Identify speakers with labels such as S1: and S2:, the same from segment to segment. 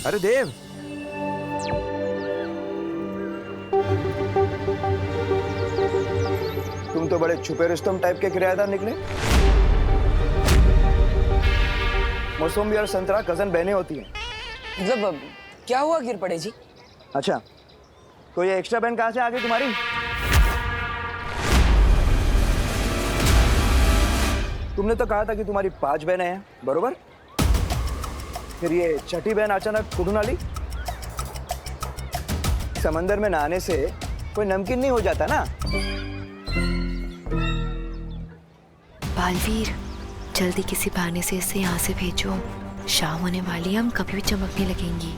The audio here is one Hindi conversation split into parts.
S1: अरे देव, तुम तो बड़े छुपे रुस्तम टाइप के किराएदार निकले। मौसमी और संतरा कजन बहनें होती हैं।
S2: मतलब क्या हुआ गिर पड़े जी?
S1: अच्छा, तो ये एक्स्ट्रा बहन कहाँ से आ गई तुम्हारी? तुमने तो कहा था कि तुम्हारी 5 बहनें हैं, बरोबर? फिर ये छठी बहन अचानक कुड़ून आली? समंदर में नहाने से कोई नमकीन नहीं हो जाता ना।
S3: बालवीर, जल्दी किसी बहाने से इसे यहाँ से भेजो। शाम होने वाली है, हम कभी भी चमकने लगेंगी।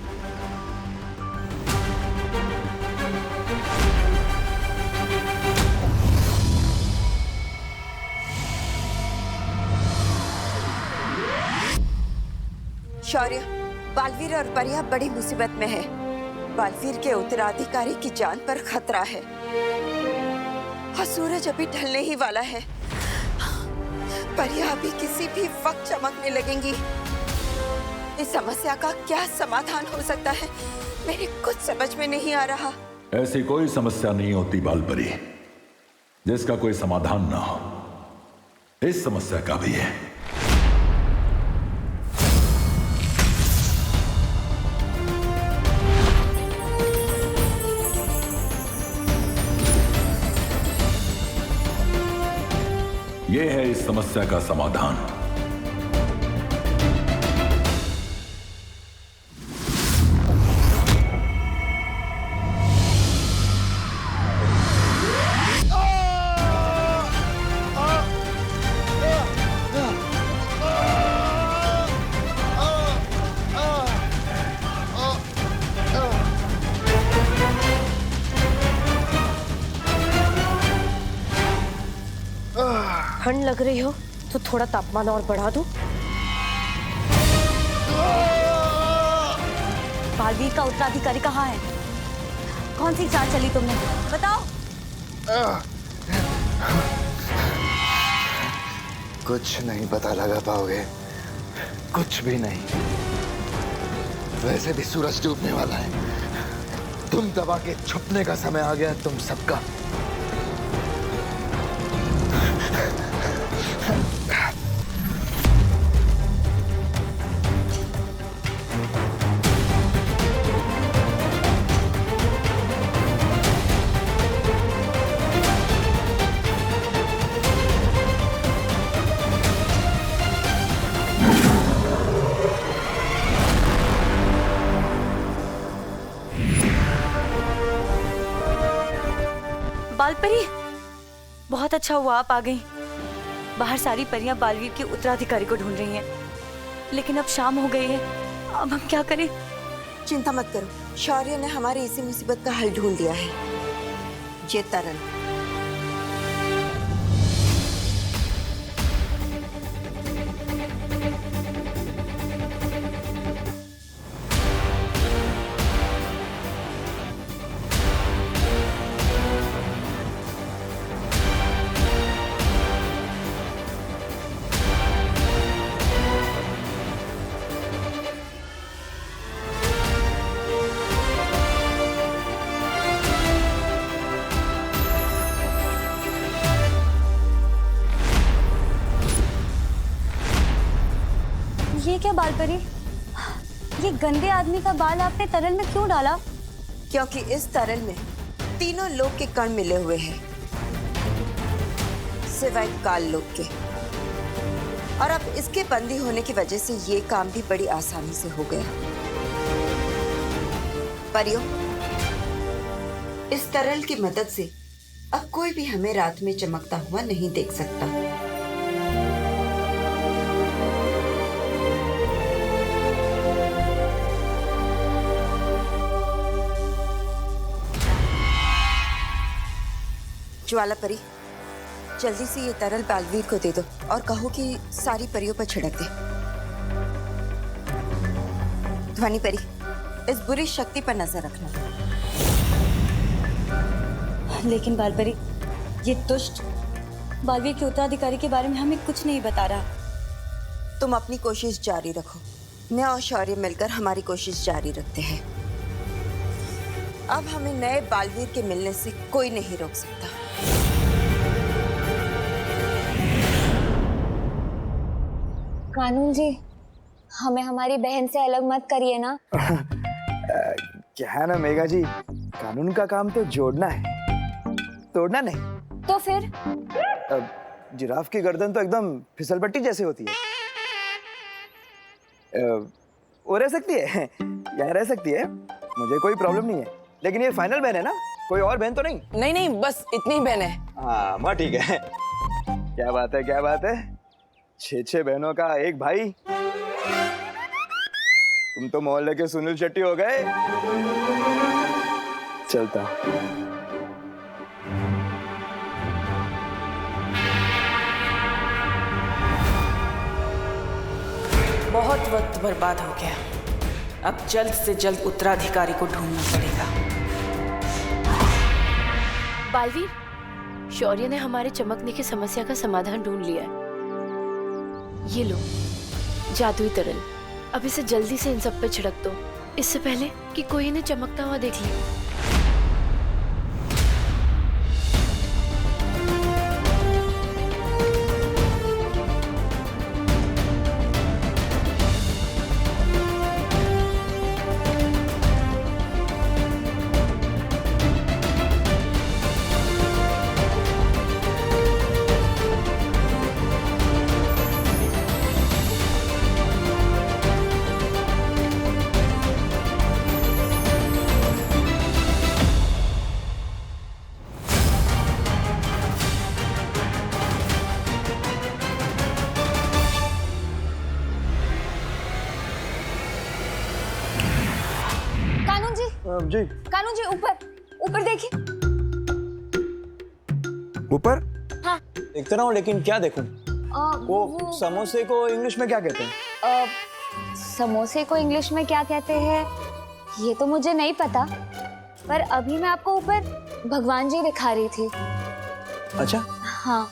S4: शौर्य, बालवीर और परिया बड़ी मुसीबत में है। बालवीर के उत्तराधिकारी की जान पर खतरा है और सूरज अभी ढलने ही वाला है। परिया अभी किसी भी वक्त चमकने लगेंगी। इस समस्या का क्या समाधान हो सकता है, मेरे कुछ समझ में नहीं आ रहा।
S5: ऐसी कोई समस्या नहीं होती बालपरी जिसका कोई समाधान ना हो। इस समस्या का भी है। यह है इस समस्या का समाधान।
S3: ठंड लग रही हो तो थोड़ा तापमान और बढ़ा दो।
S6: बालवीर का उत्तराधिकारी कहाँ है? कौन सी चाल चली तुमने, बताओ।
S1: कुछ नहीं पता लगा पाओगे, कुछ भी नहीं। वैसे भी सूरज डूबने वाला है। तुम दबा के छुपने का समय आ गया तुम सबका।
S6: बालपरी, बहुत अच्छा हुआ आप आ गई। बाहर सारी परियां बालवीर के उत्तराधिकारी को ढूंढ रही हैं, लेकिन अब शाम हो गई है। अब हम क्या करें?
S4: चिंता मत करो, शौर्य ने हमारी इसी मुसीबत का हल ढूंढ लिया है। ये तरल।
S6: ये क्या बालपरी, ये गंदे आदमी का बाल आपने तरल में क्यों डाला?
S4: क्योंकि इस तरल में तीनों लोक के कण मिले हुए हैं, सिवाय काल लोक के। और अब इसके बंदी होने की वजह से ये काम भी बड़ी आसानी से हो गया। परियों, इस तरल की मदद से अब कोई भी हमें रात में चमकता हुआ नहीं देख सकता। ज्वाला परी, जल्दी से ये तरल बालवीर को दे दो और कहो कि सारी परियों पर छिड़क दे। ध्वनि परी, इस बुरी शक्ति पर नजर रखना।
S6: लेकिन बालपरी, ये दुष्ट बालवीर के उत्तराधिकारी के बारे में हमें कुछ नहीं बता रहा।
S4: तुम अपनी कोशिश जारी रखो, मैं और शौर्य मिलकर हमारी कोशिश जारी रखते हैं। अब हमें नए बालवीर के मिलने से कोई नहीं रोक सकता।
S7: कानून जी, हमें हमारी बहन से अलग मत करिए ना।
S1: क्या है ना मेघा जी, कानून का काम तो जोड़ना है, तोड़ना नहीं।
S7: तो फिर
S1: जिराफ की गर्दन तो एकदम फिसलपट्टी जैसी होती है। वो रह सकती है, यहाँ रह सकती है, मुझे कोई प्रॉब्लम नहीं है। लेकिन ये फाइनल बहन है ना, कोई और बहन तो नहीं?
S2: नहीं नहीं, बस इतनी ही बहन है।
S1: हाँ माँ ठीक है। क्या बात है, क्या बात है, 6 बहनों का एक भाई। तुम तो मोहल्ले के सुनील शेट्टी हो गए। चलता हूं।
S2: बहुत वक्त बर्बाद हो गया, अब जल्द से जल्द उत्तराधिकारी को ढूंढना पड़ेगा।
S3: बालवीर, शौर्य ने हमारे चमकने की समस्या का समाधान ढूंढ लिया है। ये लो जादुई तरल, अब इसे जल्दी से इन सब पे छिड़क दो, इससे पहले कि कोई इन्हें चमकता हुआ देख ले।
S1: जी
S7: कानून जी, ऊपर ऊपर देखिए।
S1: ऊपर?
S7: हाँ।
S1: देखते रहो, लेकिन क्या देखूं? वो समोसे को इंग्लिश में क्या कहते हैं?
S7: समोसे को इंग्लिश में क्या कहते हैं ये तो मुझे नहीं पता, पर अभी मैं आपको ऊपर भगवान जी दिखा रही थी।
S1: अच्छा।
S7: हाँ,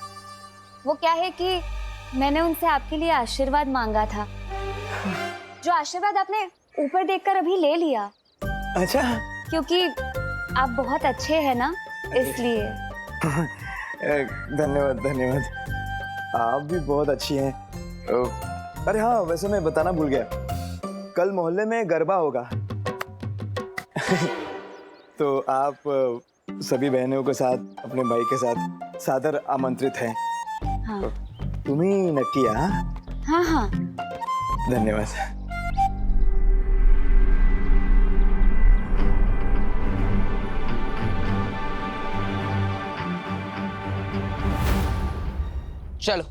S7: वो क्या है कि मैंने उनसे आपके लिए आशीर्वाद मांगा था, जो आशीर्वाद आपने ऊपर देखकर अभी ले लिया।
S1: अच्छा।
S7: क्योंकि आप बहुत अच्छे हैं ना, इसलिए।
S1: धन्यवाद धन्यवाद, आप भी बहुत अच्छी हैं। अरे हाँ, वैसे मैं बताना भूल गया, कल मोहल्ले में गरबा होगा। तो आप सभी बहनों के साथ, अपने भाई के साथ सादर आमंत्रित हैं।
S7: हाँ।
S1: तुम ही नक्की?
S7: हाँ हाँ।
S1: धन्यवाद।
S2: चलो।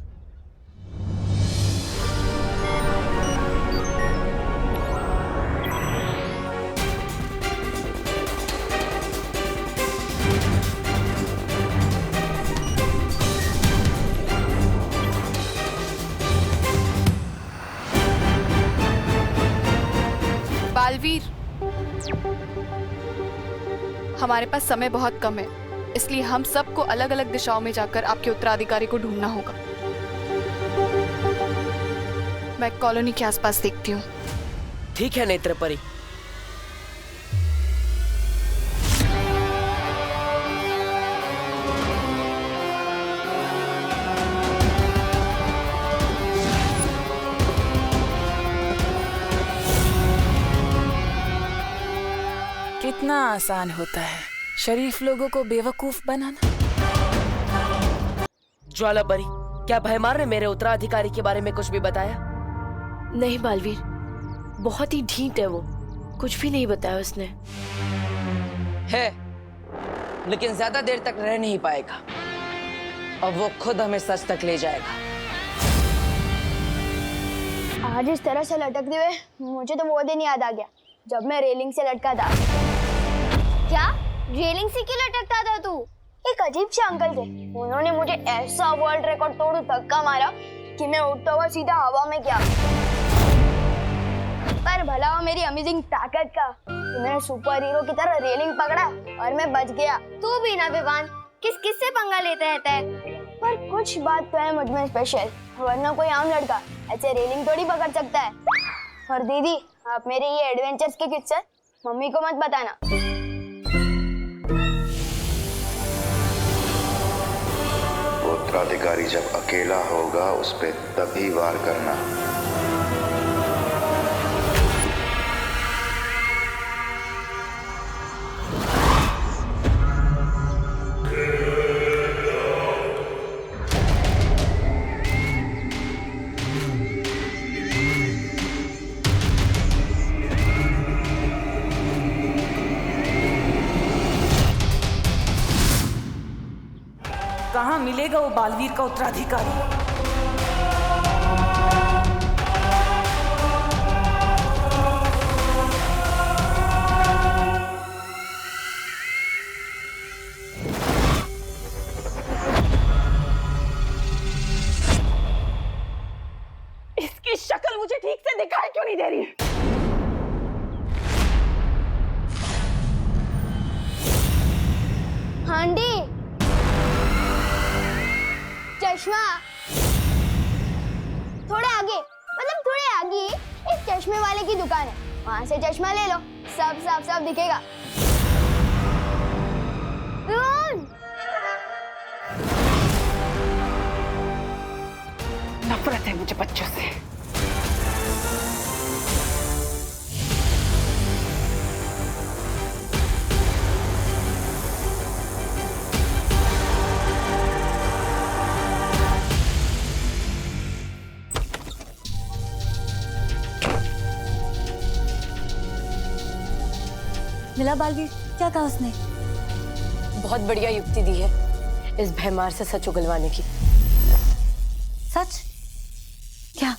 S8: बालवीर, हमारे पास समय बहुत कम है, इसलिए हम सबको अलग अलग दिशाओं में जाकर आपके उत्तराधिकारी को ढूंढना होगा। मैं कॉलोनी के आसपास देखती हूँ।
S2: ठीक है नेत्रपरी। कितना आसान होता है शरीफ लोगों को बेवकूफ बनाना। ज्वालापरी, क्या भयमार ने मेरे उत्तराधिकारी के बारे में कुछ भी बताया?
S3: नहीं बालवीर, बहुत ही ढीठ है वो, कुछ भी नहीं बताया उसने।
S2: है, लेकिन ज्यादा देर तक रह नहीं पाएगा और वो खुद हमें सच तक ले जाएगा।
S9: आज इस तरह से लटकते हुए मुझे तो वो दिन याद आ गया जब मैं रेलिंग से लटका था। क्या रेलिंग से क्यों लटकता था तू? एक अजीब से अंकल थे, उन्होंने मुझे ऐसा वर्ल्ड रिकॉर्ड तोड़ धक्का मारा कि मैं उठता हुआ सीधा हवा में गया। पर भला हो मेरी अमेजिंग ताकत का, तो मैंने सुपर हीरो की तरह रेलिंग पकड़ा और मैं बच गया। तू भी ना विवान, किस से पंगा लेते रहता है? पर कुछ बात तो है मुझ में स्पेशल, वरना कोई आम लड़का ऐसे रेलिंग थोड़ी पकड़ सकता है। और दीदी, आप मेरे ये एडवेंचर्स के किस्से मम्मी को मत बताना।
S10: उत्तराधिकारी जब अकेला होगा उस पे तभी वार करना।
S2: कहाँ मिलेगा वो बालवीर का उत्तराधिकारी? इसकी शक्ल मुझे ठीक से दिखाई क्यों नहीं दे रही?
S9: आंटी, चश्मा थोड़े आगे, मतलब थोड़े आगे एक चश्मे वाले की दुकान है, वहां से चश्मा ले लो, सब साफ साफ दिखेगा।
S2: नफरत है मुझे बच्चों से।
S6: मिला बालवीर? क्या कहा उसने?
S3: बहुत बढ़िया युक्ति दी है इस भैमार से सच उगलवाने की।
S6: सच? क्या?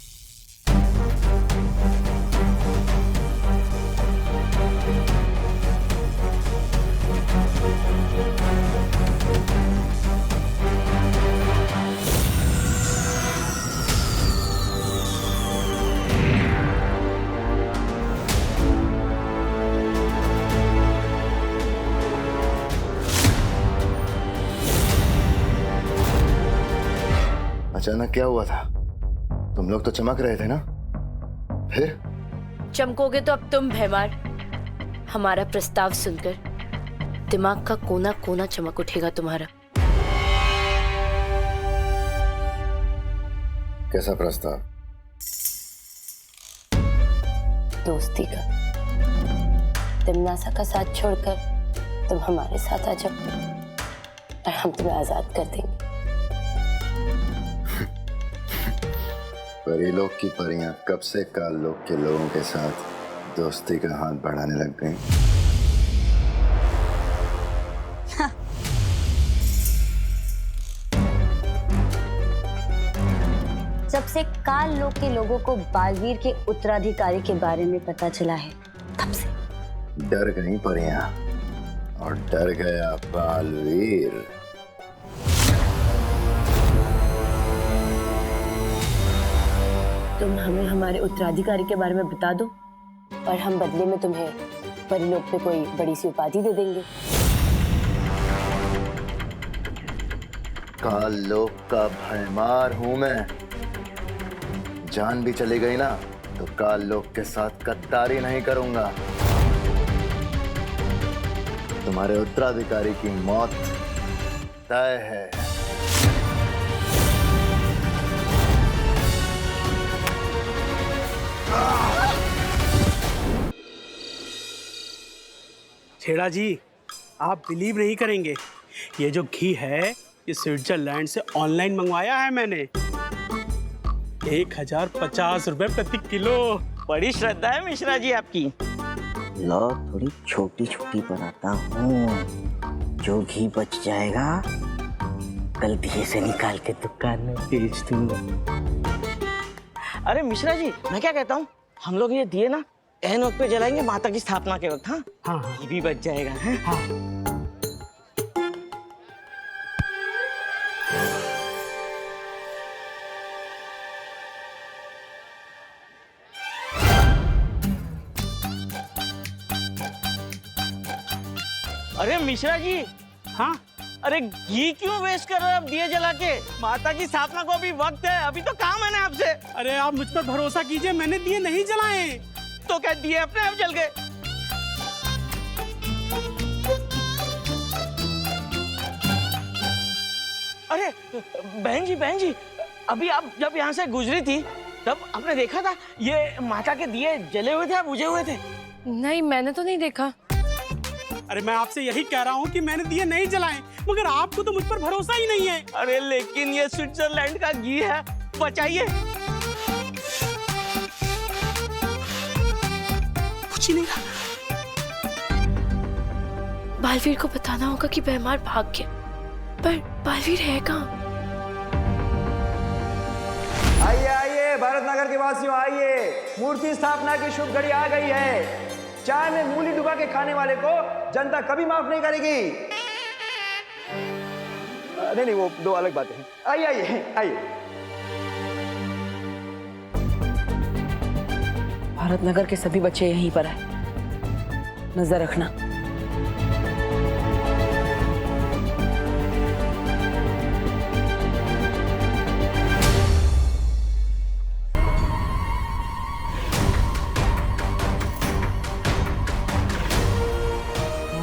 S10: अचानक क्या हुआ था? तुम लोग तो चमक रहे थे ना, फिर?
S3: चमकोगे तो अब तुम भैमार। हमारा प्रस्ताव सुनकर दिमाग का कोना कोना चमक उठेगा तुम्हारा।
S10: कैसा प्रस्ताव?
S3: दोस्ती का। तिमनासा का साथ छोड़कर तुम हमारे साथ आ जाओ और हम तुम्हें आजाद कर देंगे।
S10: परीलोक की परियां कब से काल लोक के लोगों के साथ दोस्ती का हाथ बढ़ाने लग गई?
S6: जब से काल लोक के लोगों को बालवीर के उत्तराधिकारी के बारे में पता चला है, तब से
S10: डर गई परियां और डर गया बालवीर।
S3: तुम हमें हमारे उत्तराधिकारी के बारे में बता दो और हम बदले में तुम्हें परिलोक पे कोई बड़ी सी उपाधि दे देंगे।
S10: काल लोक का भयमार हूं मैं। जान भी चली गई ना तो काल लोक के साथ गद्दारी नहीं करूंगा। तुम्हारे उत्तराधिकारी की मौत तय है।
S11: छेड़ा जी, आप बिलीव नहीं करेंगे, ये जो घी है ये स्विट्जरलैंड से ऑनलाइन मंगवाया है मैंने। 1050 रुपए प्रति किलो।
S2: बड़ी श्रद्धा है मिश्रा जी आपकी।
S12: लो थोड़ी छोटी छोटी बनाता हूँ, जो घी बच जाएगा कल दिए से निकाल के दुकान में बेच दूंगा।
S2: अरे मिश्रा जी, मैं क्या कहता हूँ, हम लोग ये दिए ना एन वक्त पे जलाएंगे माता की स्थापना के वक्त। हाँ
S11: हाँ,
S2: ये भी बच जाएगा। है?
S11: हाँ।
S2: अरे मिश्रा जी,
S11: हाँ,
S13: अरे घी क्यों वेस्ट कर रहे हो अब दिए जला के? माता की स्थापना को अभी वक्त है, अभी तो काम है ना आपसे।
S11: अरे आप मुझ पर भरोसा कीजिए, मैंने दिए नहीं जलाए।
S13: तो क्या दिए अपने आप जल गए? अरे बहन जी अभी आप जब यहाँ से गुजरी थी तब आपने देखा था ये माता के दिए जले हुए थे या बुझे हुए थे?
S2: नहीं, मैंने तो नहीं देखा।
S11: अरे मैं आपसे यही कह रहा हूँ कि मैंने दिए नहीं जलाए, मगर आपको तो मुझ पर भरोसा ही नहीं है।
S13: अरे लेकिन ये स्विट्जरलैंड का घी है, बचाइए।
S11: कुछ ही नहीं रहा।
S3: बालवीर को बताना होगा कि भैमार भाग गया, पर बालवीर है कहाँ?
S1: आइए आइए भारत नगर के वासियों, आइए, मूर्ति स्थापना की शुभ घड़ी आ गई है। चाय में मूली डुबा के खाने वाले को जनता कभी माफ नहीं करेगी। नहीं, वो दो अलग बातें हैं। आइए आइए आइए।
S2: भारत नगर के सभी बच्चे यहीं पर हैं, नजर रखना।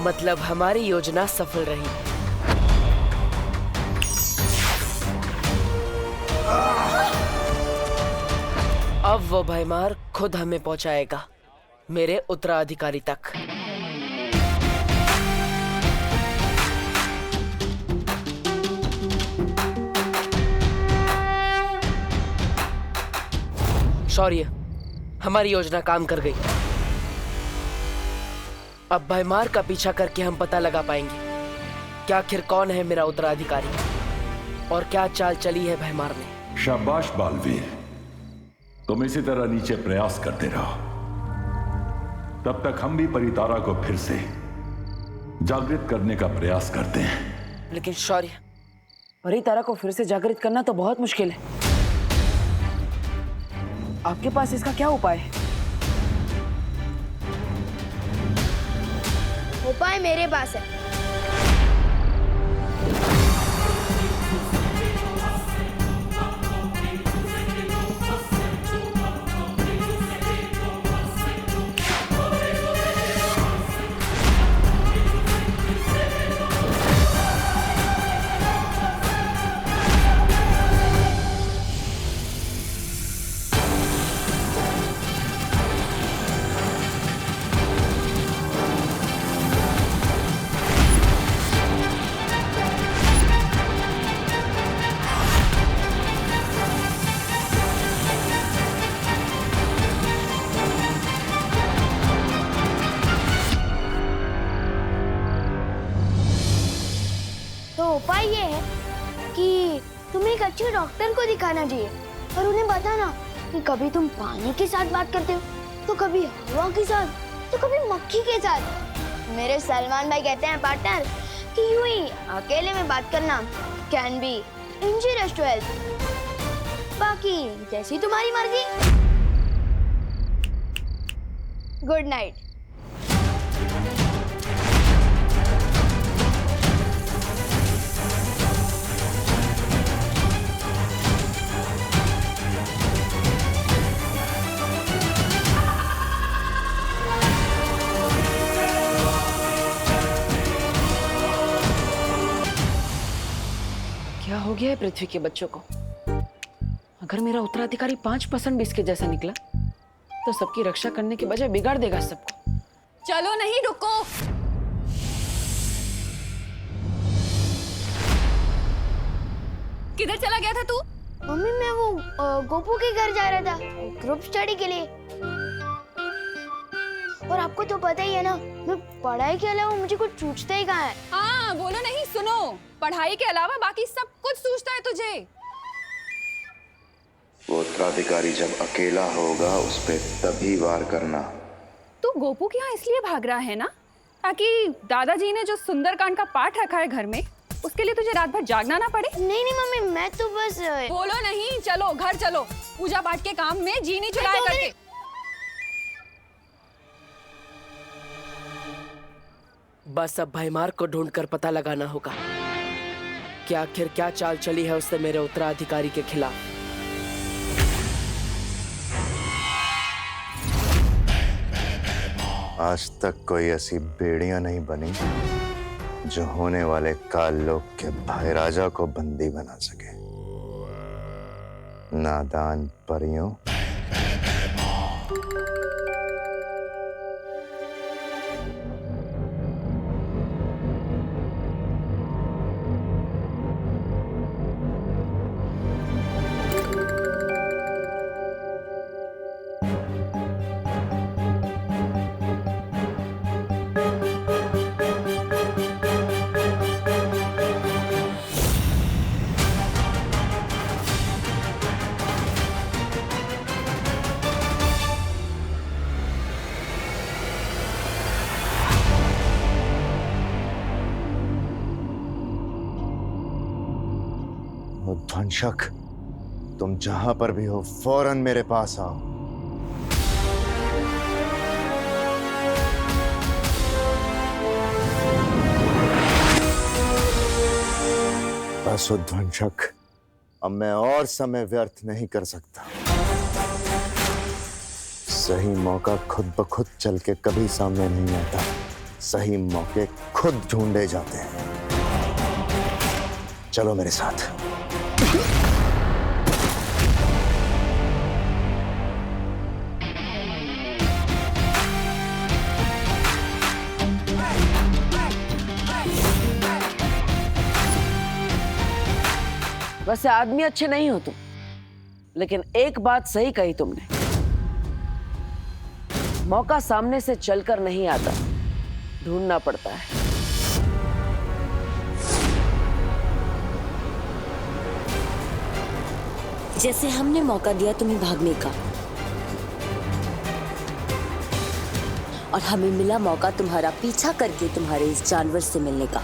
S2: मतलब हमारी योजना सफल रही। अब वो भैमार खुद हमें पहुंचाएगा मेरे उत्तराधिकारी तक। शौर्य, हमारी योजना काम कर गई। अब भैमार का पीछा करके हम पता लगा पाएंगे कि आखिर कौन है मेरा उत्तराधिकारी और क्या चाल चली है भैमार ने।
S5: शाबाश बालवीर, तुम इसी तरह नीचे प्रयास करते रहो, तब तक हम भी परितारा को फिर से जागृत करने का प्रयास करते हैं।
S2: लेकिन शौर्य, परितारा को फिर से जागृत करना तो बहुत मुश्किल है। आपके पास इसका क्या उपाय है?
S9: उपाय मेरे पास है। उपाय ये है कि तुम्हें एक अच्छे डॉक्टर को दिखाना चाहिए और उन्हें बताना कि कभी तुम पानी के साथ बात करते हो, तो कभी हवा के साथ, तो कभी मक्खी के साथ। मेरे सलमान भाई कहते हैं पार्टनर कि यूं ही अकेले में बात करना can be injurious to health. बाकी जैसी तुम्हारी मर्जी। Good night.
S2: क्या हो गया है पृथ्वी के बच्चों को? अगर मेरा उत्तराधिकारी 5% भी इसके जैसा निकला तो सबकी रक्षा करने के बजाय बिगाड़ देगा सबको।
S8: चलो नहीं, रुको। किधर चला गया था तू?
S9: मम्मी, मैं वो गोपू के घर जा रहा था ग्रुप स्टडी के लिए। और आपको तो पता ही है ना, मैं पढ़ाई के अलावा मुझे कुछ सूझता ही कहाँ है।
S8: हाँ, बोलो नहीं, सुनो। पढ़ाई के अलावा बाकी सब कुछ सूझता है तुझे।
S10: वो उत्तराधिकारी जब अकेला होगा उस पे तभी वार करना।
S8: तू गोपू के यहाँ इसलिए भाग रहा है ना, ताकि दादाजी ने जो सुंदरकांड का पाठ रखा है घर में, उसके लिए तुझे रात भर जागना ना पड़े।
S9: नहीं नहीं मम्मी, मैं तो बस।
S8: बोलो नहीं, चलो घर चलो। पूजा पाठ के काम में जी नहीं चुराया करके।
S2: बस अब भैमार को ढूंढकर पता लगाना होगा कि आखिर क्या चाल चली है उसने मेरे उत्तराधिकारी के खिलाफ।
S10: आज तक कोई ऐसी बेड़ियां नहीं बनी जो होने वाले काल लोक के भाई राजा को बंदी बना सके। नादान परियों, ध्वंसक, तुम जहां पर भी हो फौरन मेरे पास आओ। बस ध्वंसक, अब मैं और समय व्यर्थ नहीं कर सकता। सही मौका खुद ब खुद चल के कभी सामने नहीं आता, सही मौके खुद ढूंढे जाते हैं। चलो मेरे साथ।
S2: वैसे आदमी अच्छे नहीं हो तुम, लेकिन एक बात सही कही तुमने, मौका सामने से चलकर नहीं आता, ढूंढना पड़ता है।
S6: जैसे हमने मौका दिया तुम्हें भागने का, और हमें मिला मौका तुम्हारा पीछा करके तुम्हारे इस जानवर से मिलने का।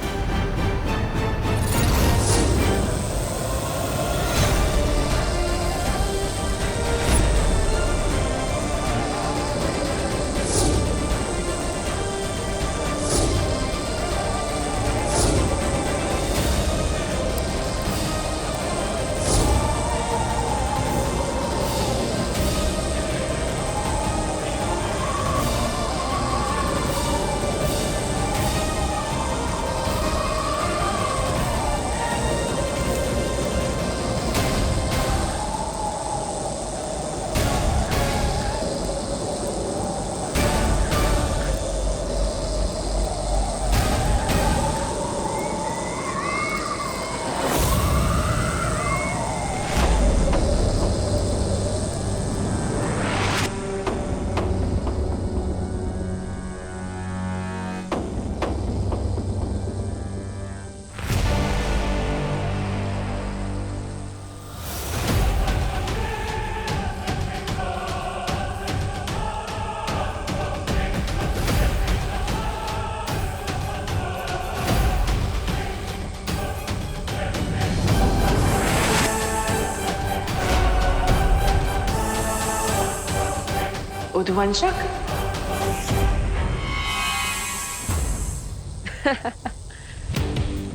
S2: उद्वंशक,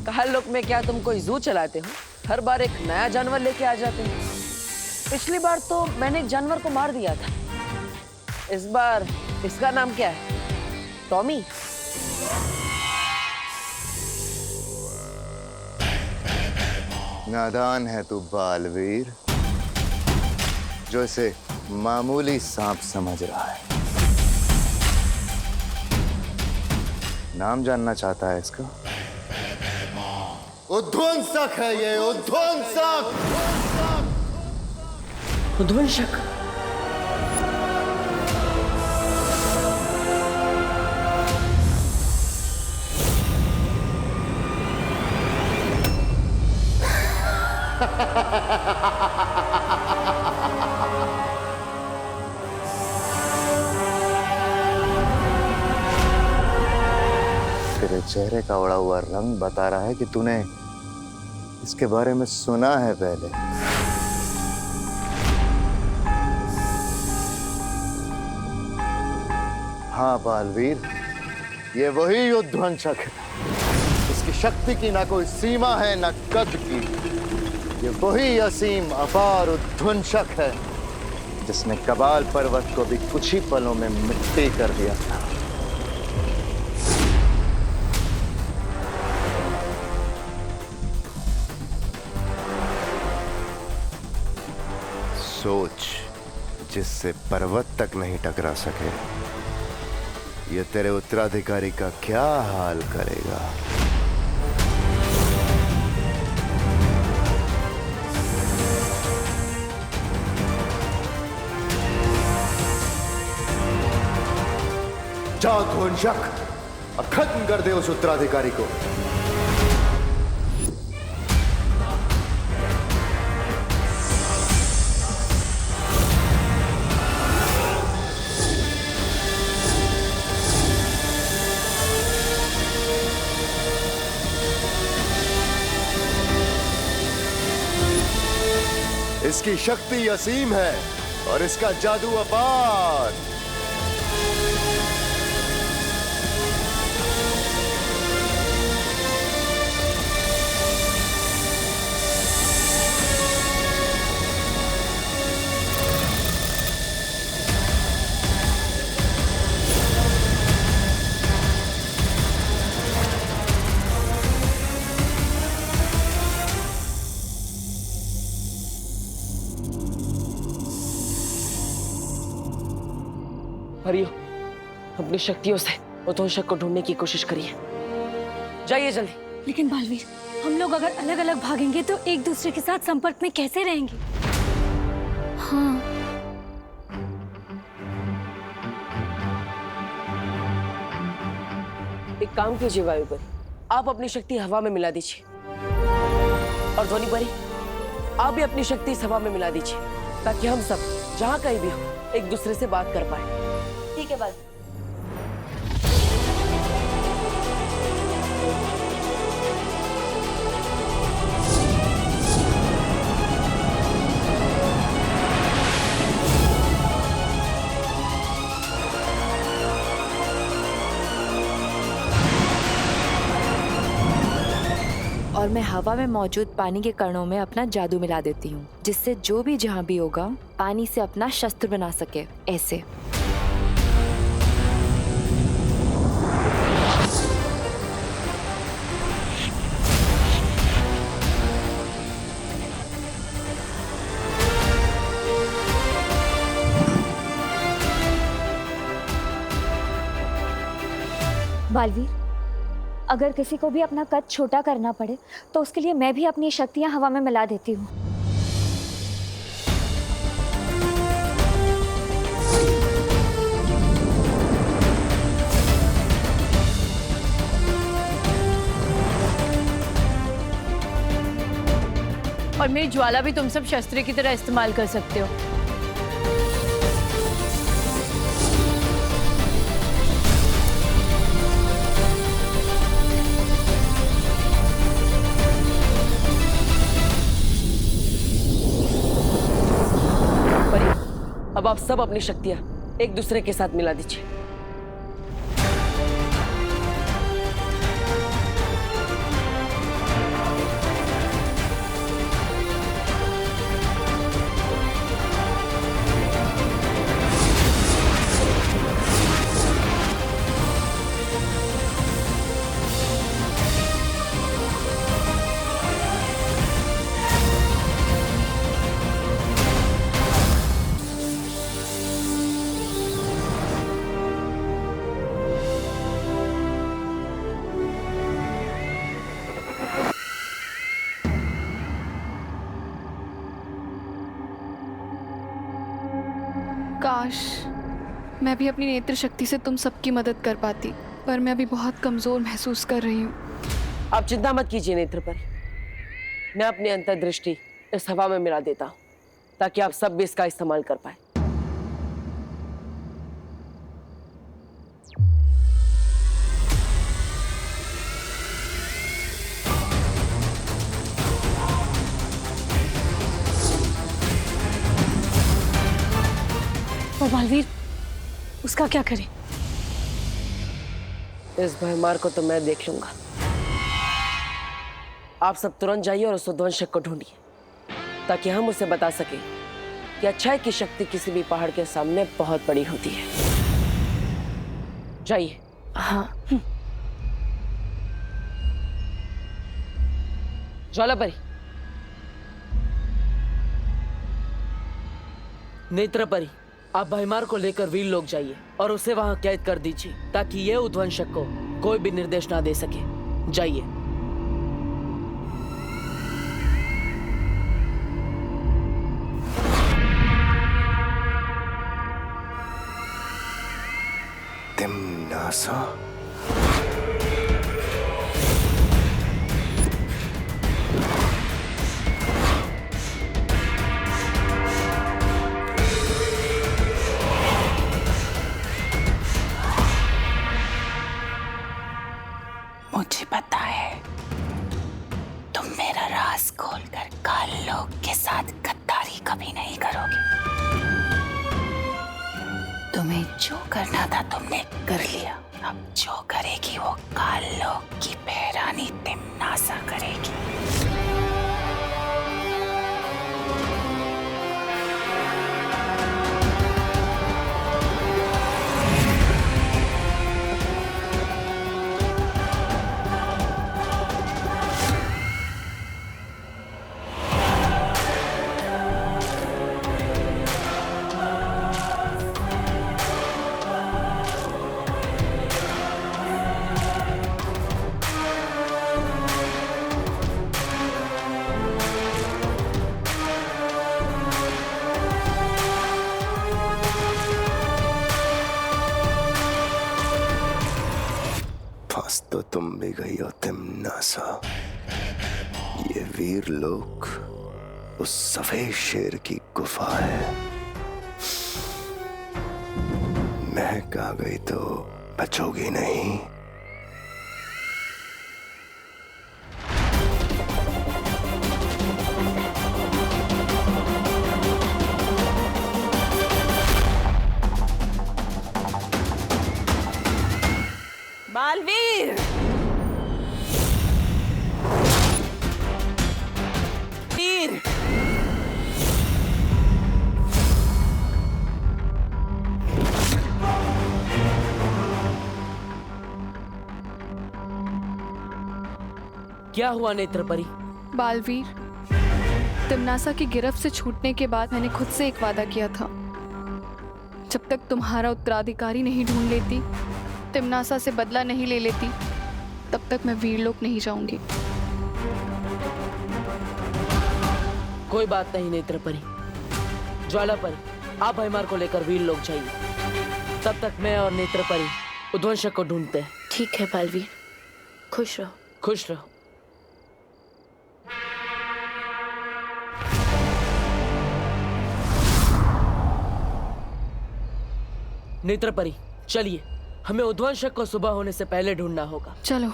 S2: काल लोक में क्या तुम कोई जू चलाते हो? हर बार एक नया जानवर लेके आ जाते हो। पिछली बार तो मैंने एक जानवर को मार दिया था, इस बार इसका नाम क्या है? टॉमी?
S10: नादान है तू बालवीर, जो इसे मामूली सांप समझ रहा है। नाम जानना चाहता है इसका? उद्वंसक है ये, उद्वंसक।
S2: उद्वंसक?
S10: तेरे चेहरे का उड़ा हुआ रंग बता रहा है कि तूने इसके बारे में सुना है पहले। हाँ बालवीर, ये वही उद्वंसक है। इसकी इसकी शक्ति की ना कोई सीमा है ना कद की। ये वही असीम अपार उद्ध्वंसक है जिसने कबाल पर्वत को भी कुछ ही पलों में मिट्टी कर दिया था। सोच, जिससे पर्वत तक नहीं टकरा सके, ये तेरे उत्तराधिकारी का क्या हाल करेगा। जा ध्वंसक, अब खत्म कर दे उस उत्तराधिकारी को। इसकी शक्ति असीम है और इसका जादू अपार।
S2: परियों, अपनी शक्तियों से उद्घोषक को ढूंढने की कोशिश करिए। जाइए जल्दी।
S6: लेकिन बालवीर, हम लोग अगर अलग अलग भागेंगे तो एक दूसरे के साथ संपर्क में कैसे रहेंगे? हाँ,
S2: एक काम कीजिए वायु परी, आप अपनी शक्ति हवा में मिला दीजिए, और ध्वनि परी आप भी अपनी शक्ति इस हवा में मिला दीजिए, ताकि हम सब जहाँ कहीं भी हो एक दूसरे से बात कर पाए।
S6: ठीक है बाल।
S3: और मैं हवा में मौजूद पानी के कणों में अपना जादू मिला देती हूँ, जिससे जो भी जहाँ भी होगा पानी से अपना शस्त्र बना सके। ऐसे
S7: बालवीर, अगर किसी को भी अपना कद छोटा करना पड़े तो उसके लिए मैं भी अपनी शक्तियां हवा में मिला देती हूँ।
S3: और मेरी ज्वाला भी तुम सब शस्त्र की तरह इस्तेमाल कर सकते हो।
S2: अब आप सब अपनी शक्तियां एक दूसरे के साथ मिला दीजिए।
S8: काश मैं भी अपनी नेत्र शक्ति से तुम सबकी मदद कर पाती, पर मैं अभी बहुत कमजोर महसूस कर रही हूँ।
S2: आप चिंता मत कीजिए नेत्र पर, मैं अपनी अंतर्दृष्टि इस हवा में मिला देता हूँ ताकि आप सब भी इसका इस्तेमाल कर पाए।
S6: और बालवीर, उसका क्या करें?
S2: इस भरमार को तो मैं देख लूंगा। आप सब तुरंत जाइए और उस उद्वंशक को ढूंढिए, ताकि हम उसे बता सके कि अच्छाई की शक्ति किसी भी पहाड़ के सामने बहुत बड़ी होती है। जाइए।
S3: हाँ।
S2: ज्वालापरी, नेत्रपरी, आप भाईमार को लेकर वीर लोग जाइए और उसे वहां कैद कर दीजिए, ताकि ये उद्वंशक को कोई भी निर्देश ना दे सके। जाइए।
S10: तिम्नासा,
S12: मुझे पता है तुम मेरा राज खोलकर काल लोग के साथ गद्दारी कभी नहीं करोगे। तुम्हें जो करना था तुमने कर लिया। अब जो करेगी वो काल लोग की बहरानी तिम्नासा करेगी।
S10: फंस तो तुम भी गई हो तिम्नासा। ये वीर लोक उस सफेद शेर की गुफा है। महक आ गई तो बचोगी नहीं।
S2: बालवीर, वीर, क्या हुआ नेत्रपरी?
S8: बालवीर, तिम्नासा की गिरफ्त से छूटने के बाद मैंने खुद से एक वादा किया था, जब तक तुम्हारा उत्तराधिकारी नहीं ढूंढ लेती, तिम्नासा से बदला नहीं ले लेती, तब तक मैं वीरलोक नहीं जाऊंगी।
S2: कोई बात नहीं नेत्रपरी। ज्वालापरी, आप भाईमार को लेकर वीरलोक जाइए। तब तक मैं और नेत्रपरी उद्वंशक को ढूंढते हैं।
S3: ठीक है बालवीर, खुश रहो।
S2: खुश रहो। नेत्रपरी, चलिए, हमें उद्वंशक को सुबह होने से पहले ढूंढना होगा।
S8: चलो।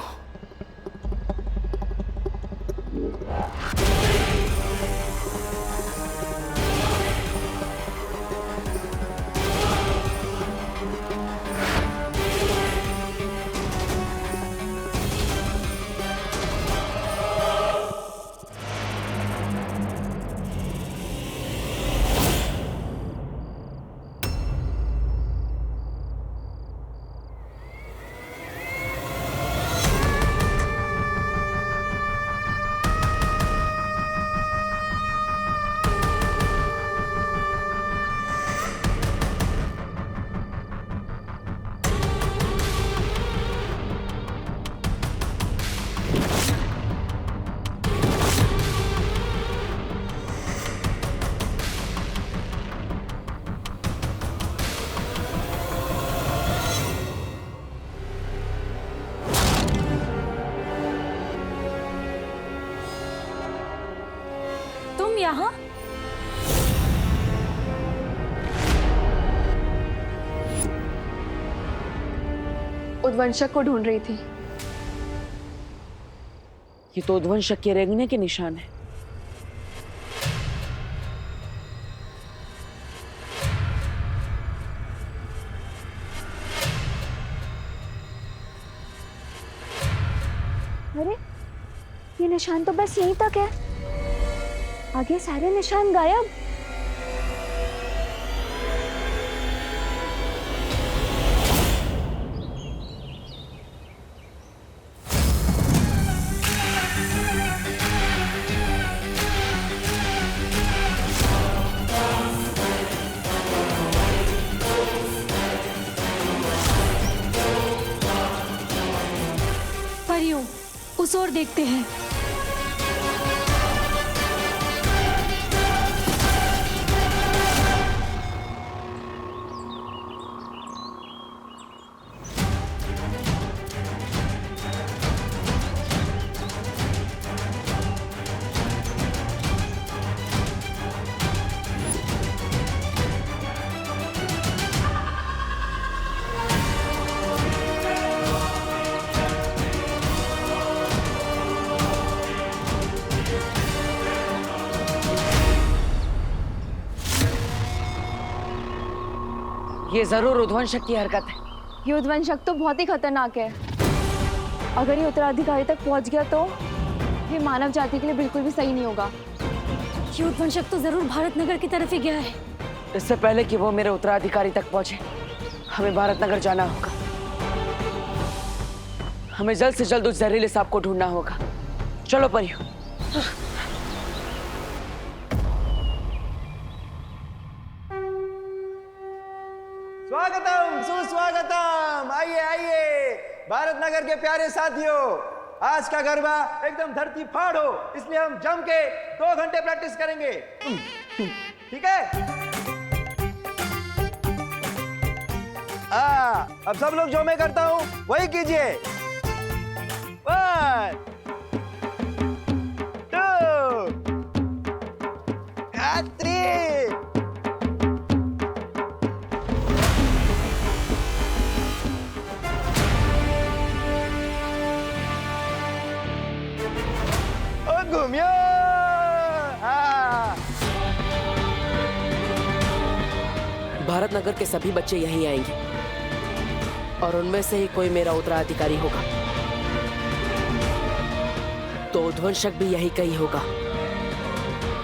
S6: यहाँ?
S8: उद्वंशक को ढूंढ रही थी।
S2: ये तो उद्वंशक के रेंगने के निशान है।
S9: अरे ये
S7: निशान तो बस यहीं तक है, आगे सारे निशान गायब।
S8: परियों, उस ओर देखते हैं।
S2: ये जरूर उद्वंशक की हरकत है।
S8: ये उद्वंशक तो बहुत ही खतरनाक है। अगर ये उत्तराधिकारी तक पहुंच गया तो ये मानव जाति के लिए बिल्कुल भी सही नहीं होगा।
S7: ये उद्वंशक तो जरूर भारत नगर की तरफ ही गया है।
S2: इससे पहले कि वो मेरे उत्तराधिकारी तक पहुंचे, हमें भारत नगर जाना होगा। हमें जल्द से जल्द उस जहरीले सांप को ढूंढना होगा। चलो परियों।
S1: स्वागतम सुस्वागतम, आइए आइए भारत नगर के प्यारे साथियों। आज का गरबा एकदम धरती फाड़ हो, इसलिए हम जम के 2 घंटे प्रैक्टिस करेंगे, ठीक है? अब सब लोग जो मैं करता हूं वही कीजिए। 1 2 3। घूमियो।
S2: भारत नगर के सभी बच्चे यहीं आएंगे और उनमें से ही कोई मेरा उत्तराधिकारी होगा। तो उद्वंशक भी यही कहीं होगा।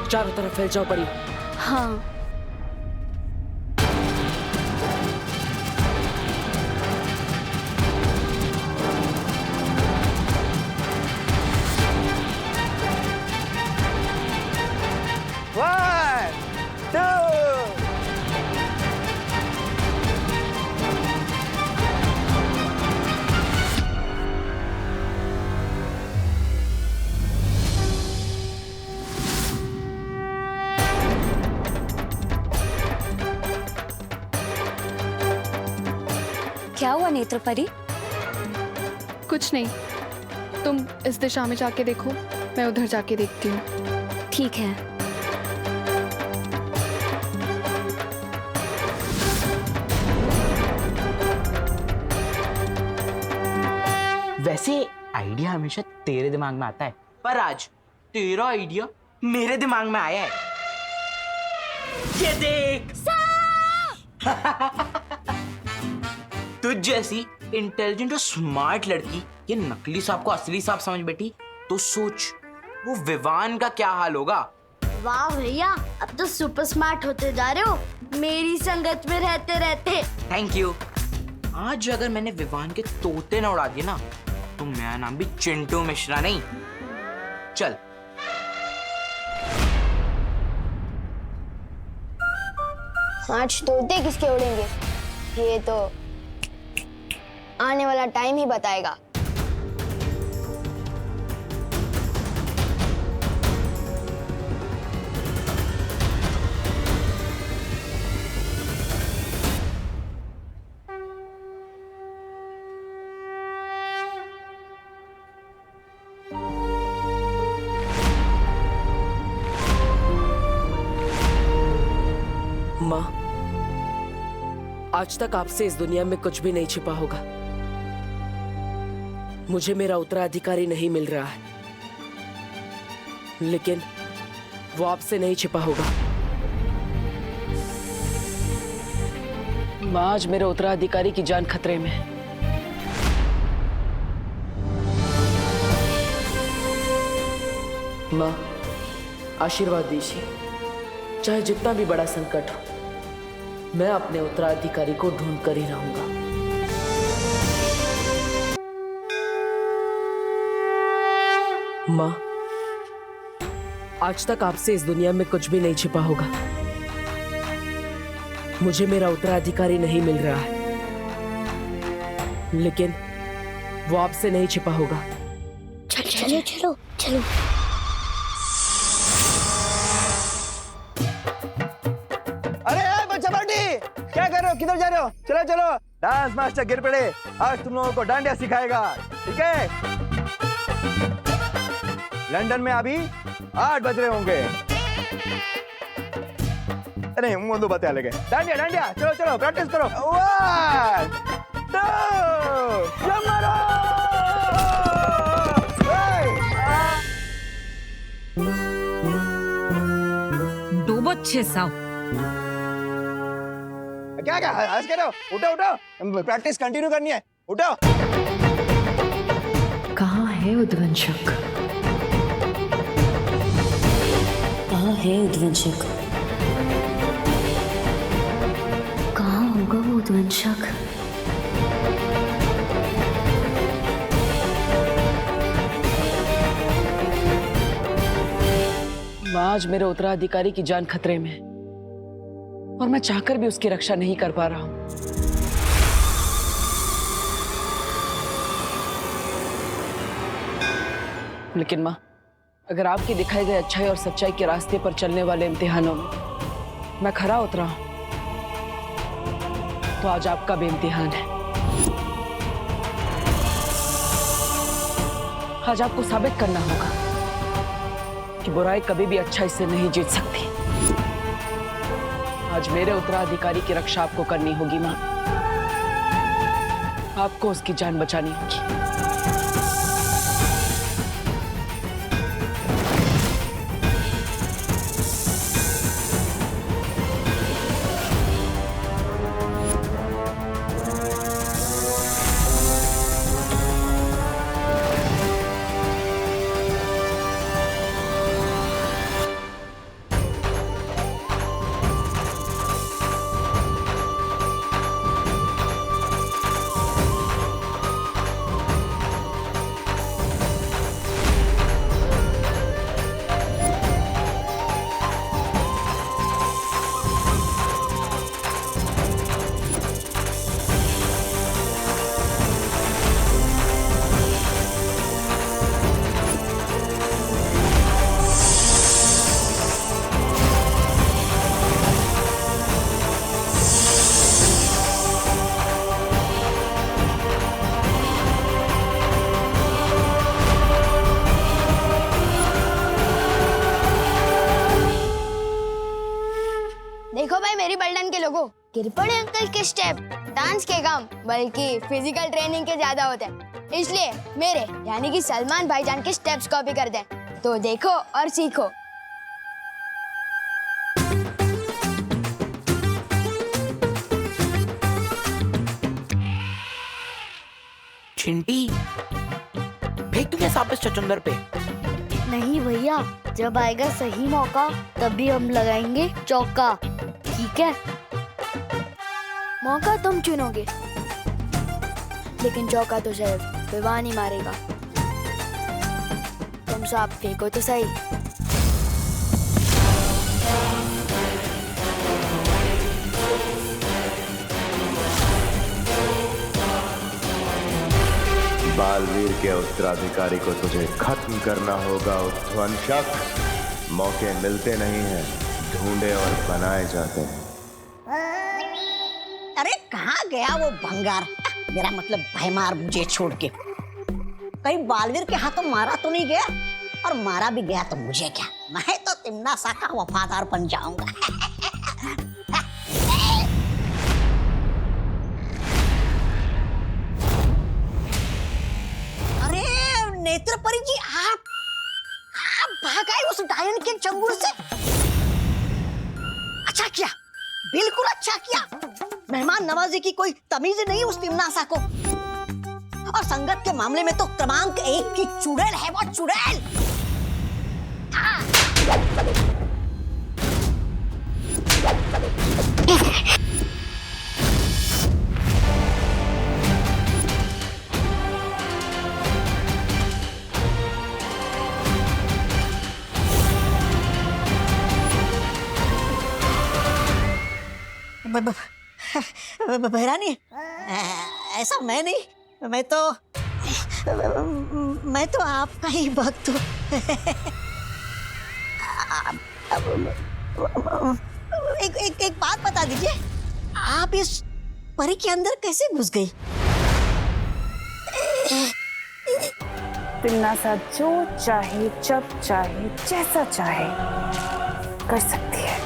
S2: चारों तरफ फैल जाओ परियों।
S8: हाँ।
S7: क्या हुआ नेत्रपरी?
S8: कुछ नहीं, तुम इस दिशा में जाके देखो, मैं उधर जाके देखती हूँ।
S7: ठीक है।
S13: वैसे आइडिया हमेशा तेरे दिमाग में आता है, पर आज तेरा आइडिया मेरे दिमाग में आया है। ये देख, तुझ जैसी इंटेलिजेंट और स्मार्ट लड़की ये नकली सांप को असली सांप समझ बैठी, तो सोच वो विवान का क्या हाल होगा।
S9: वाह भैया, अब तो सुपर स्मार्ट होते जा रहे हो मेरी संगत में रहते रहते।
S13: Thank you. आज अगर मैंने विवान के तोते न उड़ा दिए ना, तो मेरा नाम भी चिंटू मिश्रा नहीं। चल।
S9: आज तोते किसके उड़ेंगे ये तो आने वाला टाइम ही बताएगा।
S2: माँ, आज तक आपसे इस दुनिया में कुछ भी नहीं छिपा होगा। मुझे मेरा उत्तराधिकारी नहीं मिल रहा है, लेकिन वो आपसे नहीं छिपा होगा। माँ, आज मेरे उत्तराधिकारी की जान खतरे में है। माँ, आशीर्वाद दीजिए। चाहे जितना भी बड़ा संकट हो, मैं अपने उत्तराधिकारी को ढूंढ कर ही रहूंगा। माँ, आज तक आपसे इस दुनिया में कुछ भी नहीं छिपा होगा। मुझे मेरा उत्तराधिकारी नहीं मिल रहा है, लेकिन वो आपसे नहीं छिपा होगा।
S9: चलो चलो चलो।
S1: अरे बच्चा पार्टी, क्या कर रहे हो, किधर जा रहे हो? चलो चलो, डांस मास्टर गिर पड़े, आज तुम लोगों को डांडिया सिखाएगा, ठीक है? लंदन में अभी 8 बज रहे होंगे। नहीं, वो दो बातें अलग है। डांडिया डांडिया, चलो चलो प्रैक्टिस करो। 1 2 जंप मारो।
S14: डूबो 600।
S1: क्या क्या हंस के रहो? उठो उठो, प्रैक्टिस कंटिन्यू करनी है, उठो।
S3: कहाँ है उद्वंशक? कहाँ है उद्वंशक? कहाँ होगा वो उद्वंशक?
S2: आज मेरे उत्तराधिकारी की जान खतरे में है और मैं चाहकर भी उसकी रक्षा नहीं कर पा रहा हूं। लेकिन माँ, अगर आपके दिखाए गए अच्छाई और सच्चाई के रास्ते पर चलने वाले इम्तिहानों में मैं खरा उतरा हूं, तो आज आपका भी इम्तिहान है। आज आपको साबित करना होगा कि बुराई कभी भी अच्छाई से नहीं जीत सकती। आज मेरे उत्तराधिकारी की रक्षा आपको करनी होगी माँ। आपको उसकी जान बचानी होगी।
S9: देखो भाई मेरी बल्डन के लोगों, गिर पड़े अंकल के स्टेप डांस के काम बल्कि फिजिकल ट्रेनिंग के ज्यादा होते हैं, इसलिए मेरे यानी कि सलमान भाईजान के स्टेप्स कॉपी कर दें। तो देखो और सीखो।
S13: चिंटी, फेंक दूं क्या साबिस चचुंदर पे?
S9: नहीं भैया, जब आएगा सही मौका तभी हम लगाएंगे चौका, ठीक है? मौका तुम चुनोगे, लेकिन चौका तो शायद विवान ही मारेगा। तुम सांप फेंको तो सही।
S10: बालवीर के उत्तराधिकारी को तुझे खत्म करना होगा उद्वंशक। मौके मिलते नहीं हैं, ढूंढे और बनाए जाते हैं।
S14: अरे कहाँ गया वो भंगार? मेरा मतलब भयमार मुझे छोड़ के कहीं बालवीर के हाथों मारा तो नहीं गया, और मारा भी गया तो मुझे क्या, मैं तो तिम्नासा का वफादार बन जाऊंगा। अरे नेत्रपरी जी, आप भाग आए उस डायन के चंगुल से। अच्छा किया, बिल्कुल अच्छा किया। मेहमान नवाजी की कोई तमीज नहीं उस तिम्नासा को, और संगत के मामले में तो क्रमांक 1 की चुड़ैल है वो, चुड़ैल। बहरानी, ऐसा मैं नहीं, मैं तो आपका ही भक्त हूँ। एक बात बता दीजिए, आप इस परी के अंदर कैसे घुस गई?
S2: तिम्नासा जो चाहे, जब चाहे, जैसा चाहे कर सकती है।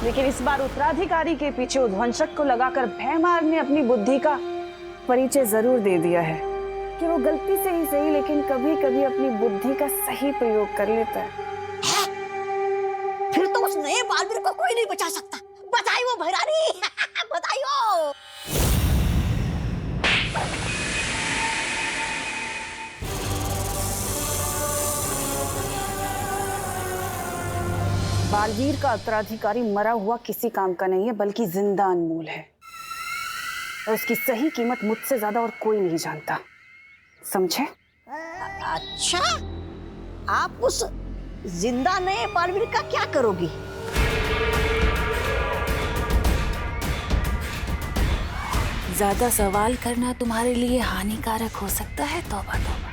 S2: लेकिन इस बार उत्तराधिकारी के पीछे उध्वंसक को लगाकर भैमार ने अपनी बुद्धि का परिचय जरूर दे दिया है कि वो गलती से ही सही, लेकिन कभी कभी अपनी बुद्धि का सही प्रयोग कर लेता है।
S14: फिर तो उस नए बालवीर को कोई नहीं बचा सकता। बताइयो भैरानी, बताइयो।
S2: बालवीर का उत्तराधिकारी मरा हुआ किसी काम का नहीं है, बल्कि जिंदा अनमोल है, और उसकी सही कीमत मुझसे ज्यादा और कोई नहीं जानता, समझे?
S14: अच्छा, आप उस जिंदा नए बालवीर का क्या करोगी?
S3: ज्यादा सवाल करना तुम्हारे लिए हानिकारक हो सकता है। तौबा तौबा।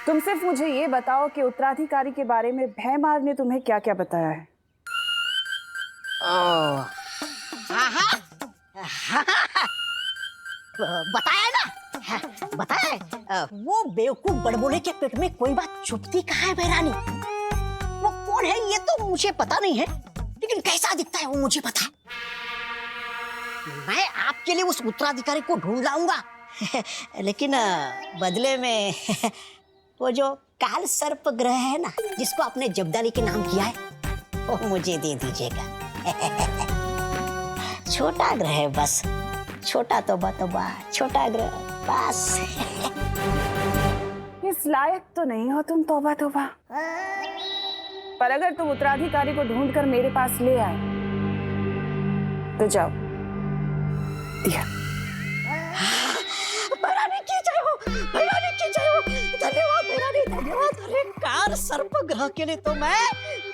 S2: तुम सिर्फ मुझे ये बताओ कि उत्तराधिकारी के बारे में भैमार ने तुम्हें क्या क्या बताया है?
S14: बताया ना, बताया। वो बेवकूफ बड़बोले के पेट में कोई बात छुपती कहाँ है भैरानी? वो कौन है ये तो मुझे पता नहीं है, लेकिन कैसा दिखता है वो मुझे पता है। मैं आपके लिए उस उत्तराधिकारी को ढूंढ लाऊंगा, लेकिन बदले में वो जो काल सर्प ग्रह है ना, जिसको आपने जब्दाली के नाम किया है, वो मुझे दे दीजिएगा। छोटा ग्रह है बस, छोटा तौबा, छोटा ग्रह बस।
S2: इस लायक तो नहीं हो तुम, तौबा तौबा। पर अगर तुम उत्तराधिकारी को ढूंढकर मेरे पास ले आए तो जाओ, दिया।
S14: भैरानी की जय हो, भैरानी की जय हो। धन्यवाद भैरानी, धन्यवाद। अरे कार सर्प ग्रह के लिए तो मैं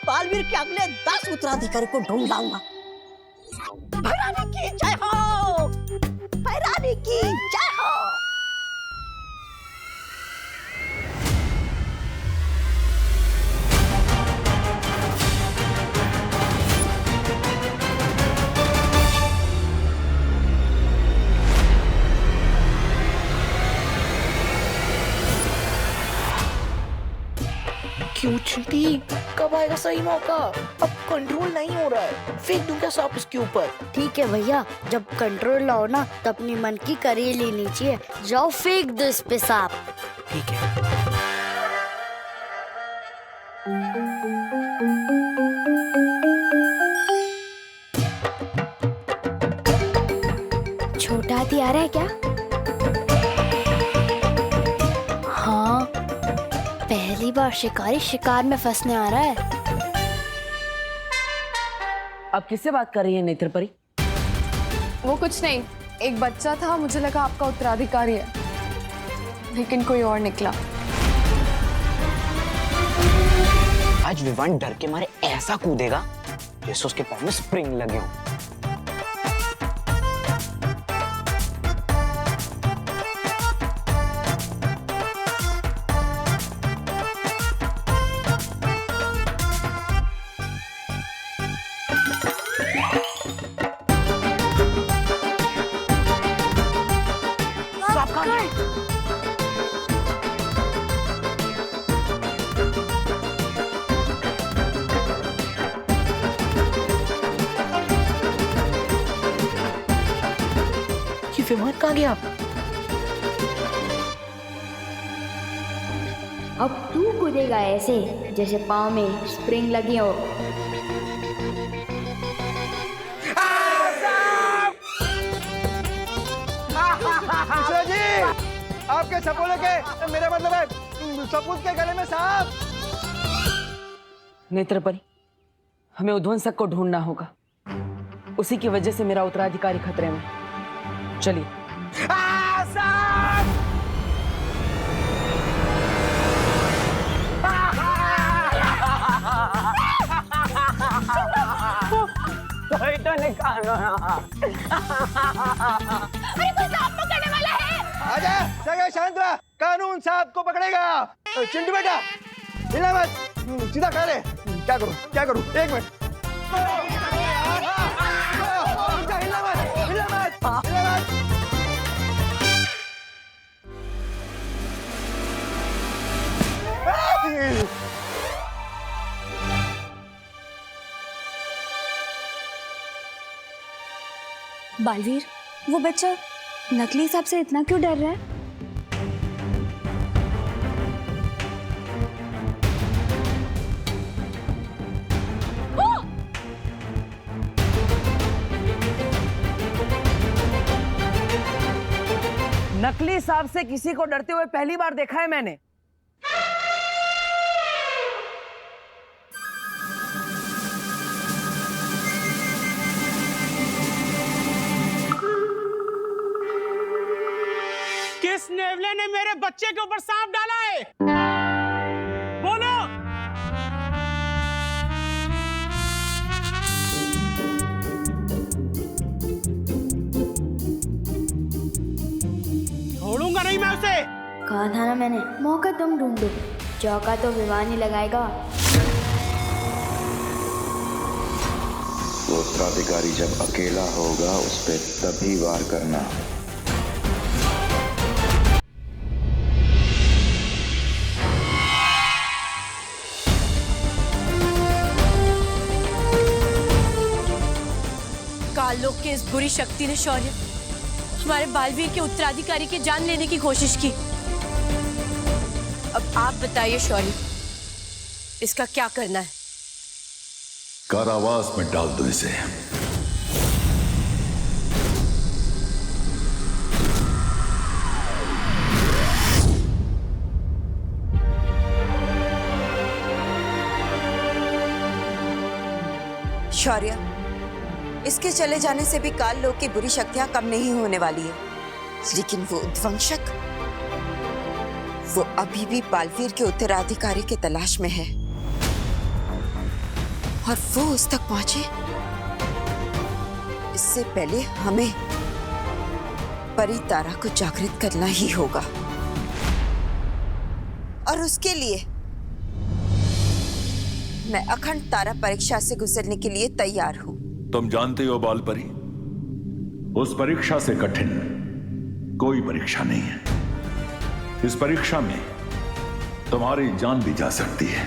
S14: बालवीर के अगले 10 उत्तराधिकारी को ढूंढ लाऊंगा। भैरानी की जय हो, भैरानी की जय हो।
S13: क्यों चीटी, कब आएगा सही मौका? अब कंट्रोल नहीं हो रहा है, फेंक दूं क्या सांप इसके ऊपर?
S9: ठीक है भैया, जब कंट्रोल लाओ ना तो अपनी मन की करी लेनी चाहिए। जाओ फेंक दो इस पे सांप।
S13: ठीक है।
S9: छोटा हाथी आ रहा है क्या? हाँ, पहली बार शिकारी शिकार में फंसने आ रहा है।
S2: अब किससे बात कर रही है नेत्र परी?
S8: वो कुछ नहीं, एक बच्चा था, मुझे लगा आपका उत्तराधिकारी है, लेकिन कोई और निकला।
S13: आज विवान डर के मारे ऐसा कूदेगा जैसे उसके पैर में स्प्रिंग लगे हो। विमान कहाँ गया?
S9: अब तू कूदेगा ऐसे जैसे पाँव में स्प्रिंग लगी हो।
S1: आपके सपोले के, मेरा मतलब है सपूत के गले में सांप।
S2: नेत्रपरी, हमें उध्वंसक को ढूंढना होगा। उसी की वजह से मेरा उत्तराधिकारी खतरे में। चलिए।
S12: तो निकालो।
S9: अरे कोई सांप पकड़ने वाला है।
S1: आजा, सगा शांत रहा, कानून सांप को पकड़ेगा। चिंटू बेटा, हिला मत, सीधा खा ले। क्या करूं? क्या करूं? एक मिनट। हिला मत, हिला मत, हिला मत।
S7: बालवीर, वो बच्चा नकली सांप से इतना क्यों डर रहा है?
S2: नकली सांप से किसी को डरते हुए पहली बार देखा है मैंने।
S11: किस नेवले ने मेरे बच्चे के ऊपर सांप डाला है? बोलो। छोड़ूंगा नहीं मैं उसे।
S9: कहा था ना मैंने, मौका तुम ढूंढो, चौका तो विमान ही लगाएगा।
S15: वो उत्तराधिकारी जब अकेला होगा उस पे तभी वार करना।
S3: काललोक के इस बुरी शक्ति ने शौर्य हमारे बालवीर के उत्तराधिकारी की जान लेने की कोशिश की। अब आप बताइए शौर्य, इसका क्या करना है?
S5: कारावास में डाल दो इसे।
S4: शौर्य, इसके चले जाने से भी काल लोक की बुरी शक्तियां कम नहीं होने वाली है, लेकिन वो उद्वंशक, वो अभी भी बालवीर के उत्तराधिकारी की तलाश में है और वो उस तक पहुंचे इससे पहले हमें परितारा को जागृत करना ही होगा। और उसके लिए मैं अखंड तारा परीक्षा से गुजरने के लिए तैयार हूं।
S5: तुम जानते हो बालपरी, उस परीक्षा से कठिन कोई परीक्षा नहीं है। इस परीक्षा में तुम्हारी जान भी जा सकती है।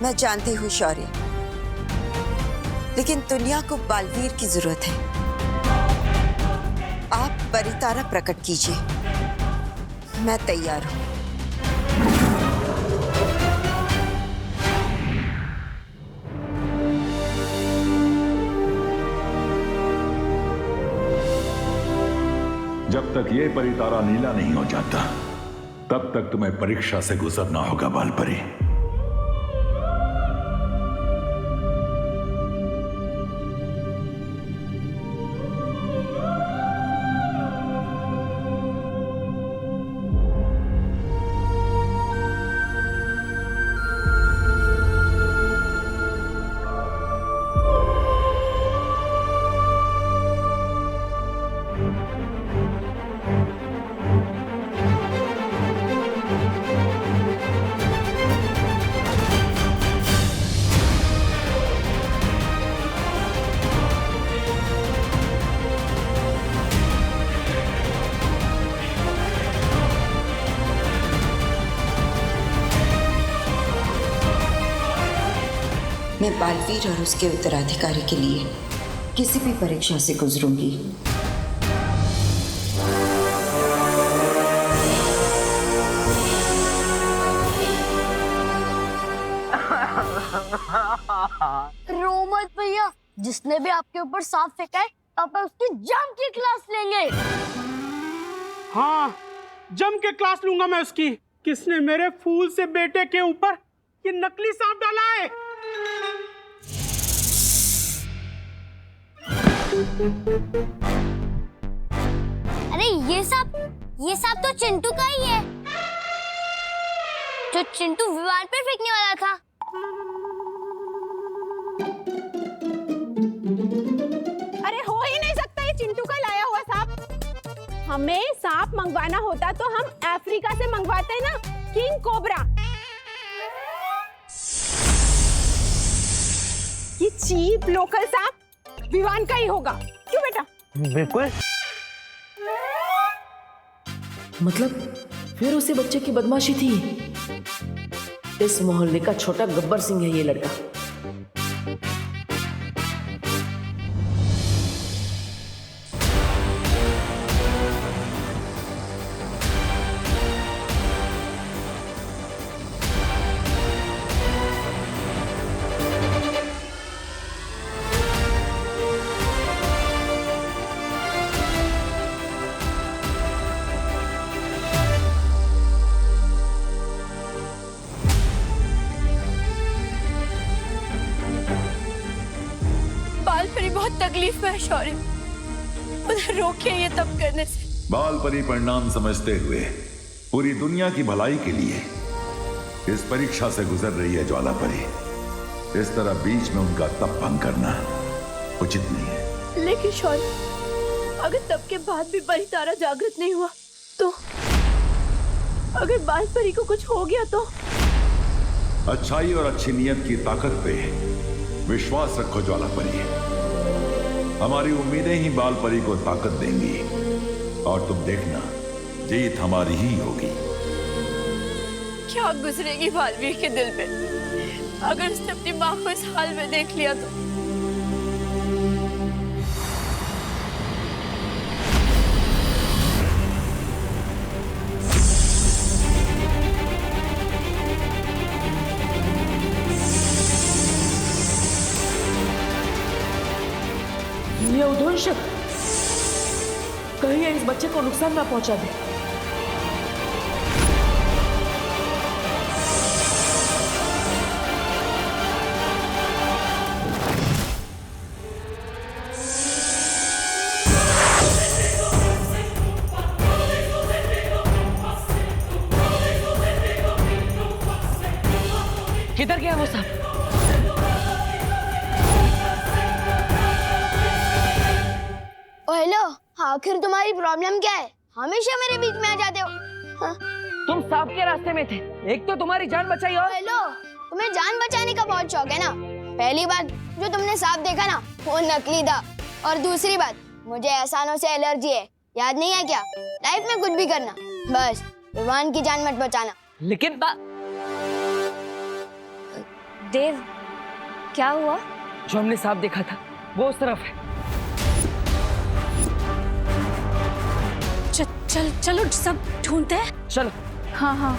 S4: मैं जानती हूँ शौर्य, लेकिन दुनिया को बालवीर की जरूरत है। आप परितारा प्रकट कीजिए, मैं तैयार हूं।
S5: जब तक ये परितारा नीला नहीं हो जाता तब तक तुम्हें परीक्षा से गुजरना होगा बालपरी।
S4: मैं बालवीर और उसके उत्तराधिकारी के लिए किसी भी परीक्षा से गुजरूंगी।
S9: रो मत भैया, जिसने भी आपके ऊपर सांप फेंका है आप उसकी जान की क्लास लेंगे।
S11: हाँ, जम के क्लास लूंगा मैं उसकी। किसने मेरे फूल से बेटे के ऊपर ये नकली सांप डाला है?
S9: अरे ये सांप तो चिंटू का ही है, जो चिंटू विवान पर फेंकने वाला था।
S16: अरे हो ही नहीं सकता ये चिंटू का लाया हुआ सांप। हमें सांप मंगवाना होता तो हम अफ्रीका से मंगवाते ना, किंग कोबरा। ये चीप लोकल सांप विवान का ही होगा, क्यों बेटा?
S2: बिल्कुल। मतलब फिर उसी बच्चे की बदमाशी थी। इस मोहल्ले का छोटा गब्बर सिंह है ये लड़का।
S3: बहुत तकलीफ में है शौर्य, उन्हें रोकिए ये तब करने से।
S5: बाल परी परिणाम समझते हुए पूरी दुनिया की भलाई के लिए इस परीक्षा से गुजर रही है ज्वाला परी। इस तरह बीच में उनका तप भंग करना उचित नहीं है।
S3: लेकिन शौर्य, अगर तब के बाद भी परी तारा जागृत नहीं हुआ तो, अगर बाल परी को कुछ हो गया तो?
S5: अच्छाई और अच्छी नियत की ताकत पे विश्वास रखो ज्वाला परी। हमारी उम्मीदें ही बाल परी को ताकत देंगी और तुम देखना जीत हमारी ही होगी।
S3: क्या गुजरेगी बालवीर के दिल पे अगर उसने अपनी माँ को इस हाल में देख लिया तो?
S2: ये उद्वंशक कहीं इस बच्चे को नुकसान ना पहुंचा दे। किधर गया वो सांप?
S9: हेलो, आखिर तुम्हारी प्रॉब्लम क्या है? हमेशा मेरे बीच में आ जाते हो। हाँ?
S2: तुम सांप के रास्ते में थे, एक तो तुम्हारी जान बचाई और
S9: हेलो, तुम्हें जान बचाने का बहुत शौक है ना। पहली बात जो तुमने सांप देखा ना, वो नकली था, और दूसरी बात मुझे एहसानों से एलर्जी है, याद नहीं है क्या? लाइफ में कुछ भी करना, बस विवान की जान मत बचाना।
S2: लेकिन
S7: देव, क्या हुआ?
S2: जो हमने सांप देखा था वो उस तरफ है।
S3: चलो सब ढूंढते हैं।
S2: चलो।
S8: हाँ हाँ।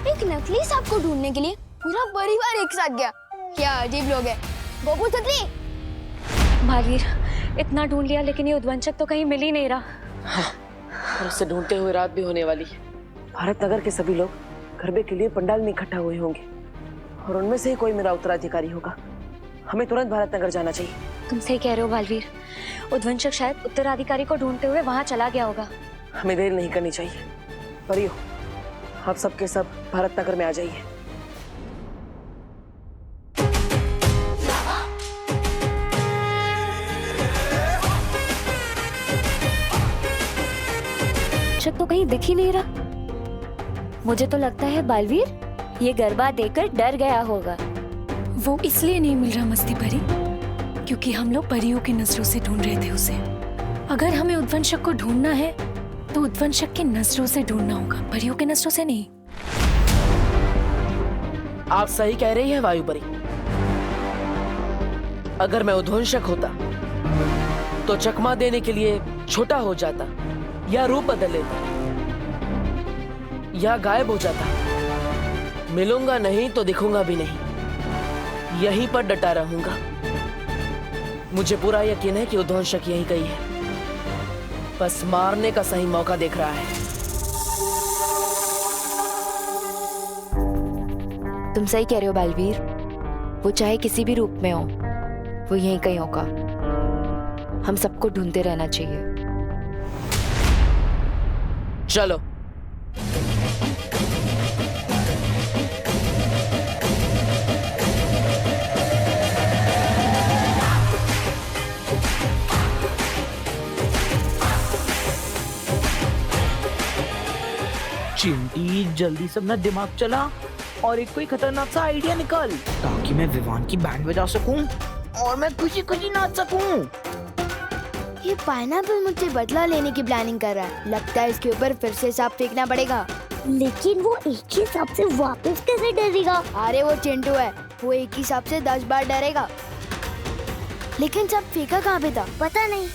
S9: एक नकली सांप को ढूंढने के लिए पूरा परिवार एक साथ गया। क्या अजीब लोग हैं। गोपू छतरी।
S7: बालवीर, इतना ढूंढ लिया लेकिन ये उद्वंशक तो कहीं मिल ही नहीं रहा।
S2: हाँ, और उसे ढूंढते हुए रात भी होने वाली है। भारत नगर के सभी लोग गरबे के लिए पंडाल में इकट्ठा हुए होंगे और उनमें से ही कोई मेरा उत्तराधिकारी होगा। हमें तुरंत भारत नगर जाना चाहिए।
S7: तुम सही कह रहे हो बालवीर, उद्वंशक शायद उत्तराधिकारी को ढूंढते हुए वहां चला गया होगा।
S2: हमें देर नहीं करनी चाहिए। परियो, आप सबके सब भारत नगर में आ जाइए।
S7: उद्वंशक तो कहीं दिख ही नहीं रहा। मुझे तो लगता है बालवीर ये गरबा देकर डर गया होगा।
S3: वो इसलिए नहीं मिल रहा मस्ती परी, क्योंकि हम लोग परियों की नजरों से ढूंढ रहे थे उसे। अगर हमें उद्वंशक को ढूंढना है तो उद्वंशक की नजरों से ढूंढना होगा, परियों की नजरों से नहीं।
S2: आप सही कह रही हैं वायु परी। अगर मैं उद्वंशक होता तो चकमा देने के लिए छोटा हो जाता या रूप बदल लेता या गायब हो जाता। मिलूंगा नहीं तो दिखूंगा भी नहीं, यहीं पर डटा रहूंगा। मुझे पूरा यकीन है कि उद्वंशक यहीं कहीं है। बस मारने का सही मौका देख रहा है।
S3: तुम सही कह रहे हो बालवीर, वो चाहे किसी भी रूप में हो, वो यहीं कहीं होगा। हम सबको ढूंढते रहना चाहिए।
S2: चलो।
S13: चिंटी जल्दी से अपना दिमाग चला और एक कोई खतरनाक सा आइडिया निकाल, ताकि मैं विवान की बैंड बजा सकूं और मैं खुशी खुशी नाच सकूं।
S9: ये पाइनएप्पल मुझसे बदला लेने की प्लानिंग कर रहा है। लगता है इसके ऊपर फिर से सांप फेंकना पड़ेगा। लेकिन वो एक ही सांप से वापस कैसे डरेगा? अरे वो चिंटू है, वो एक ही सांप से 10 बार डरेगा। लेकिन सांप फेंका कहाँ पे था? पता नहीं।